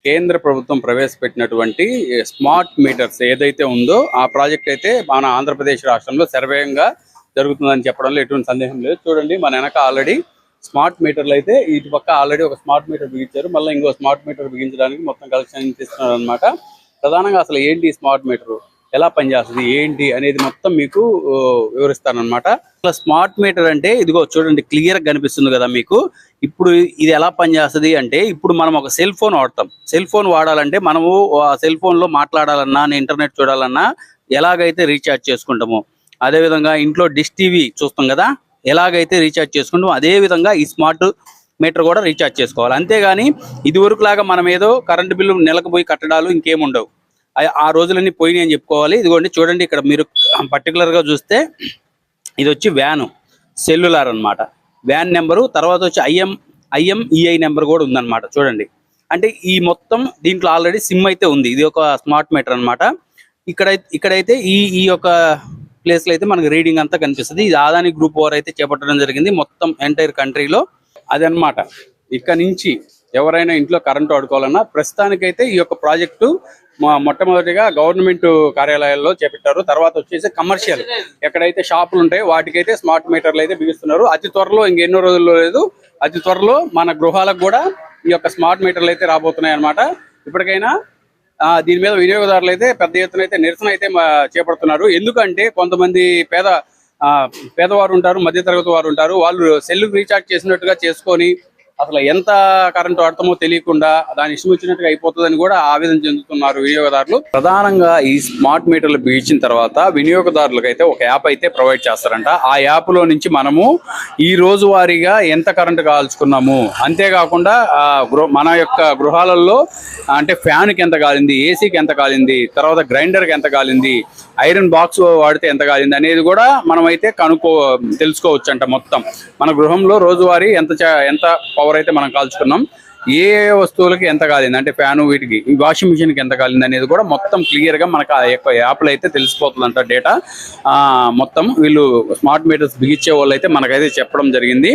కేంద్ర ప్రభుత్వం ప్రవేశపెట్టినటువంటి స్మార్ట్ మీటర్స్ ఏదైతే ఉందో ఆ ప్రాజెక్ట్ అయితే మన ఆంధ్రప్రదేశ్ రాష్ట్రంలో శరవేగంగా జరుగుతుందని చెప్పడంలో ఎటువంటి సందేహం లేదు. చూడండి, మన వెనక ఆల్రెడీ స్మార్ట్ మీటర్లు అయితే ఇటు పక్క ఆల్రెడీ ఒక స్మార్ట్ మీటర్ బిగించారు. మళ్ళీ ఇంకో స్మార్ట్ మీటర్ బిగించడానికి మొత్తం కలెక్షన్ తీస్తున్నారు అనమాట. ప్రధానంగా అసలు ఏంటి స్మార్ట్ మీటర్, ఎలా పనిచేస్తుంది ఏంటి అనేది మొత్తం మీకు వివరిస్తానమాట. అసలు స్మార్ట్ మీటర్ అంటే ఇదిగో చూడండి, క్లియర్ గా కనిపిస్తుంది కదా మీకు. ఇప్పుడు ఇది ఎలా పనిచేస్తుంది అంటే, ఇప్పుడు మనం ఒక సెల్ ఫోన్ వాడతాం. సెల్ ఫోన్ వాడాలంటే మనము ఆ సెల్ ఫోన్ లో మాట్లాడాలన్నా, ఇంటర్నెట్ చూడాలన్నా ఎలాగైతే రీఛార్జ్ చేసుకుంటామో, అదే విధంగా ఇంట్లో డిష్ టీవీ చూస్తాం కదా, ఎలాగైతే రీఛార్జ్ చేసుకుంటామో అదే విధంగా ఈ స్మార్ట్ మీటర్ కూడా రీఛార్జ్ చేసుకోవాలి. అంతేగాని ఇది వరకు లాగా మనం ఏదో కరెంటు బిల్లు నెలకు పోయి కట్టడాలు ఇంకేముండవు. ఆ రోజులన్నీ పోయినాయి అని చెప్పుకోవాలి. ఇదిగోండి చూడండి, ఇక్కడ మీరు పర్టికులర్ గా చూస్తే ఇది వచ్చి వ్యాను సెల్యులార్ అనమాట. వ్యాన్ నెంబరు, తర్వాత వచ్చి ఐఎంఈఐ నెంబర్ కూడా ఉందన్నమాట. చూడండి, అంటే ఈ మొత్తం దీంట్లో ఆల్రెడీ సిమ్ అయితే ఉంది. ఇది ఒక స్మార్ట్ మీటర్ అనమాట. ఇక్కడైతే ఈ యొక్క ప్లేస్ లో అయితే మనకి రీడింగ్ అంతా కనిపిస్తుంది. ఇది అదాని గ్రూప్ వారు అయితే చేపట్టడం జరిగింది మొత్తం ఎంటైర్ కంట్రీలో. అదనమాట. ఇక్కడ నుంచి ఎవరైనా ఇంట్లో కరెంటు వాడుకోవాలన్నా ప్రస్తుతానికైతే ఈ యొక్క ప్రాజెక్టు మొట్టమొదటిగా గవర్నమెంట్ కార్యాలయాల్లో చేపట్టారు. తర్వాత వచ్చేసి కమర్షియల్ ఎక్కడైతే షాపులు ఉంటాయో వాటికైతే స్మార్ట్ మీటర్లు అయితే బిగిస్తున్నారు. అతి త్వరలో, ఇంకెన్నో రోజుల్లో లేదు, అతి త్వరలో మన గృహాలకు కూడా ఈ యొక్క స్మార్ట్ మీటర్లు అయితే రాబోతున్నాయి అనమాట. ఇప్పటికైనా దీని మీద వినియోగదారులు అయితే పెద్ద ఎత్తున అయితే నిరసన అయితే చేపడుతున్నారు. ఎందుకంటే కొంతమంది పేదవారు ఉంటారు, మధ్యతరగతి వారు ఉంటారు. వాళ్ళు సెల్ రీఛార్జ్ చేసినట్టుగా చేసుకొని అసలు ఎంత కరెంటు వాడతామో తెలియకుండా దాని ఇష్టం వచ్చినట్టుగా అయిపోతుందని కూడా ఆవేదన చెందుతున్నారు వినియోగదారులు. ప్రధానంగా ఈ స్మార్ట్ మీటర్లు బిగించిన తర్వాత వినియోగదారులకు అయితే ఒక యాప్ అయితే ప్రొవైడ్ చేస్తారంట. ఆ యాప్ లో నుంచి మనము ఈ రోజు వారీగా ఎంత కరెంటు కాల్చుకున్నాము, అంతేకాకుండా మన యొక్క గృహాలలో అంటే ఫ్యాన్కి ఎంత కాలింది, ఏసీకి ఎంత కాలింది, తర్వాత గ్రైండర్కి ఎంత కాలింది, ఐరన్ బాక్స్ వాడితే ఎంత కాలింది అనేది కూడా మనం అయితే తెలుసుకోవచ్చు అంట. మొత్తం మన గృహంలో రోజువారీ ఎంత పవర్ అయితే మనం కాల్చుకున్నాం, ఏ వస్తువులకి ఎంత కాలింది, అంటే ఫ్యాను, వీటికి వాషింగ్ మిషన్కి ఎంత కాలింది అనేది కూడా మొత్తం క్లియర్ గా మనకు ఆ యొక్క యాప్లో అయితే తెలిసిపోతుందంట డేటా. మొత్తం వీళ్ళు స్మార్ట్ మీటర్స్ బిగించే వాళ్ళు అయితే మనకైతే చెప్పడం జరిగింది.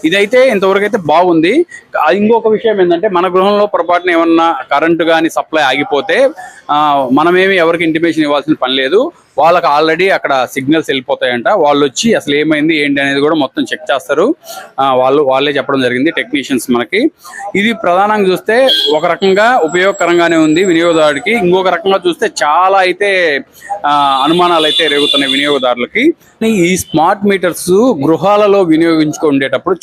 ఇదైతే ఇంతవరకు అయితే బాగుంది. ఇంకొక విషయం ఏంటంటే, మన గృహంలో పొరపాటున ఏమన్నా కరెంటు కానీ సప్లై ఆగిపోతే మనమేమి ఎవరికి ఇంటిమేషన్ ఇవ్వాల్సిన పని లేదు. వాళ్ళకి ఆల్రెడీ అక్కడ సిగ్నల్స్ వెళ్ళిపోతాయంట. వాళ్ళు వచ్చి అసలు ఏమైంది ఏంటి అనేది కూడా మొత్తం చెక్ చేస్తారు. వాళ్ళే చెప్పడం జరిగింది టెక్నీషియన్స్ మనకి. ఇది ప్రధానంగా చూస్తే ఒక రకంగా ఉపయోగకరంగానే ఉంది వినియోగదారుడికి. ఇంకొక రకంగా చూస్తే చాలా అయితే అనుమానాలు అయితే రేగుతున్నాయి వినియోగదారులకి. ఈ స్మార్ట్ మీటర్స్ గృహాలలో వినియోగించుకునేటప్పుడు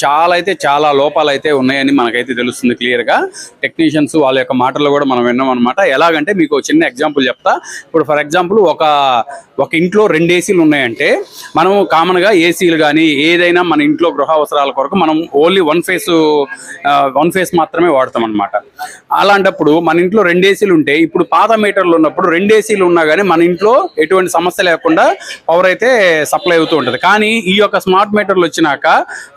చాలా లోపాలు అయితే ఉన్నాయని మనకైతే తెలుస్తుంది క్లియర్ గా. టెక్నీషియన్స్ వాళ్ళ యొక్క మాటల్లో కూడా మనం విన్నాం అనమాట. ఎలాగంటే మీకు చిన్న ఎగ్జాంపుల్ చెప్తా. ఇప్పుడు ఫర్ ఎగ్జాంపుల్ ఒక ఇంట్లో 2 ఏసీలు ఉన్నాయంటే మనం కామన్ గా ఏసీలు కానీ ఏదైనా మన ఇంట్లో గృహ అవసరాల కొరకు మనం ఓన్లీ వన్ ఫేస్ మాత్రమే వాడతాం అనమాట. అలాంటప్పుడు మన ఇంట్లో 2 ఏసీలు ఉంటే, ఇప్పుడు పాత మీటర్లు ఉన్నప్పుడు 2 ఏసీలు ఉన్నా కానీ మన ఇంట్లో ఎటువంటి సమస్య లేకుండా పవర్ అయితే సప్లై అవుతూ ఉంటుంది. కానీ ఈ యొక్క స్మార్ట్ మీటర్లు వచ్చినాక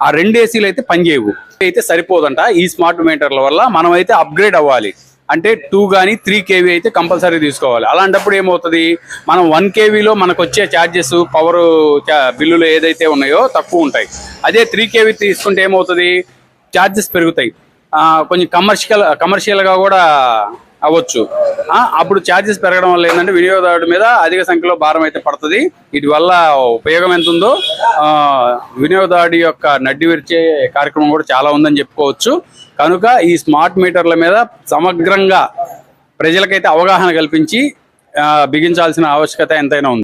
ఆ 2 ఏసీలు అయితే పనిచేయవు, అయితే సరిపోదంట. ఈ స్మార్ట్ మీటర్ల వల్ల మనం అయితే అప్గ్రేడ్ అవ్వాలి. అంటే 2 కానీ 3 kV అయితే కంపల్సరీ తీసుకోవాలి. అలాంటప్పుడు ఏమవుతుంది, మనం 1 kVలో మనకు వచ్చే ఛార్జెస్, పవర్ బిల్లులు ఏదైతే ఉన్నాయో తక్కువ ఉంటాయి. అదే 3 kV తీసుకుంటే ఏమవుతుంది, ఛార్జెస్ పెరుగుతాయి. కొంచెం కమర్షియల్గా కూడా అవ్వచ్చు. అప్పుడు ఛార్జెస్ పెరగడం వల్ల ఏంటంటే వినియోగదారుడి మీద అధిక సంఖ్యలో భారం అయితే పడుతుంది. వీటి వల్ల ఉపయోగం ఎంత ఉందో వినియోగదారుడి యొక్క నడ్డి విరిచే కార్యక్రమం కూడా చాలా ఉందని చెప్పుకోవచ్చు. కనుక ఈ స్మార్ట్ మీటర్ల మీద సమగ్రంగా ప్రజలకైతే అవగాహన కల్పించి బిగించాల్సిన ఆవశ్యకత ఎంతైనా ఉంది.